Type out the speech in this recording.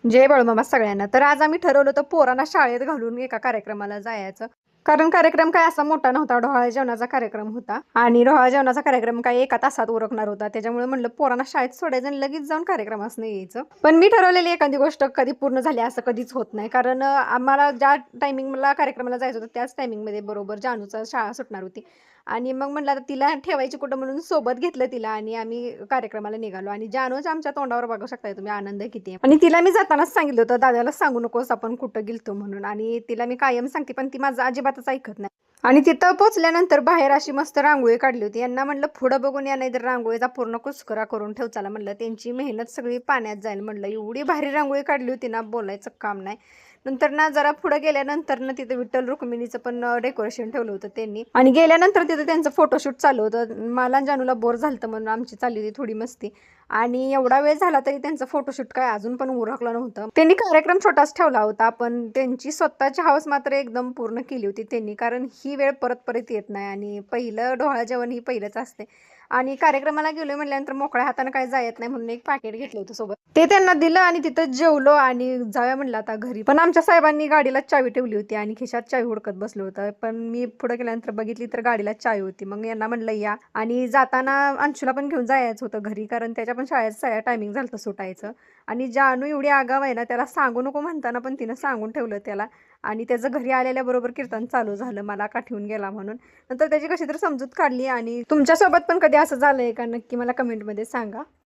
जय बाळूमामा सगळ्यांना. तर आज आम्ही ठरवलं होतं पोरांना शाळेत घालून एका कार्यक्रमाला जायचं. कारण कार्यक्रम काय असा मोठा नव्हता. डोहाळे जेवणाचा कार्यक्रम होता आणि डोहाळे जेवणाचा कार्यक्रम काय एका तासात उरकणार होता. त्याच्यामुळे म्हणलं पोरांना शाळेत सोडायचं आणि लगेच जाऊन कार्यक्रमासनं यायचं. पण मी ठरवलेली एखादी गोष्ट कधी पूर्ण झाली असं कधीच होत नाही. कारण आम्हाला ज्या टायमिंगला कार्यक्रमाला जायचं होतं त्याच टायमिंगमध्ये बरोबर जानूचा शाळा सुटणार होती. आणि मग म्हटलं आता तिला ठेवायची कुठं म्हणून सोबत घेतलं तिला आणि आम्ही कार्यक्रमाला निघालो. आणि जानूच्या आमच्या तोंडावर बघू शकताय तुम्ही आनंद किती आहे. आणि तिला मी जातानाच सांगितलं होतं, दादाला सांगू नकोस आपण कुठं गेलतो म्हणून. आणि तिला मी कायम सांगते पण ती माझं अजिबातच ऐकत नाही. आणि तिथं पोचल्यानंतर बाहेर अशी मस्त रांगोळी काढली होती. यांना म्हणलं पुढं बघून या, नाही तर रांगोळीचा पूर्ण कुस्करा करून ठेव. चला म्हणलं त्यांची मेहनत सगळी पाण्यात जाईल. म्हणलं एवढी भारी रांगोळी काढली होती ना, बोलायचं काम नाही. नंतर ना जरा पुढे गेल्यानंतर ना तिथे विठ्ठल रुक्मिणीचं पण डेकोरेशन ठेवलं होतं त्यांनी. आणि गेल्यानंतर तिथे त्यांचं फोटोशूट चालू होतं. मला जानूला बोर झालं म्हणून आमची चालली होती थोडी मस्ती. आणि एवढा वेळ झाला तरी त्यांचं फोटोशूट काय अजून पण उरकलं नव्हतं. त्यांनी कार्यक्रम छोटाच ठेवला होता पण त्यांची स्वतःची हौस मात्र एकदम पूर्ण केली होती त्यांनी. कारण ही वेळ परत परत येत नाही आणि पहिलं डोहाळं जेवण ही पहिलंच असते. आणि कार्यक्रमाला गेलोय म्हटल्यानंतर मोकळ्या हाताने काय जायत नाही म्हणून एक पॅकेट घेतलं होतं सोबत. ते त्यांना दिलं आणि तिथं जेवलो आणि जाऊया म्हणलं आता घरी. पण आमच्या साहेबांनी गाडीला चावी ठेवली होती आणि खिशात चावी हुडकत बसलं होतं. पण मी पुढे गेल्यानंतर बघितली तर गाडीला चावी होती. मग यांना म्हणलं या. आणि जाताना अंशूला पण घेऊन जायचं होतं घरी, कारण त्याच्या पण शाळेत टायमिंग झालं होतं सुटायचं. आणि जानू एवढी आगाव आहे ना, त्याला सांगू नको म्हणताना पण तिनं सांगून ठेवलं त्याला. आणि त्याचं घरी आलेल्याबरोबर कीर्तन चालू झालं, मला का ठेवून गेला म्हणून. नंतर त्याची कशी तरी समजूत काढली. आणि तुमच्यासोबत पण कधी असं झालंय का, नक्की मला कमेंटमध्ये सांगा.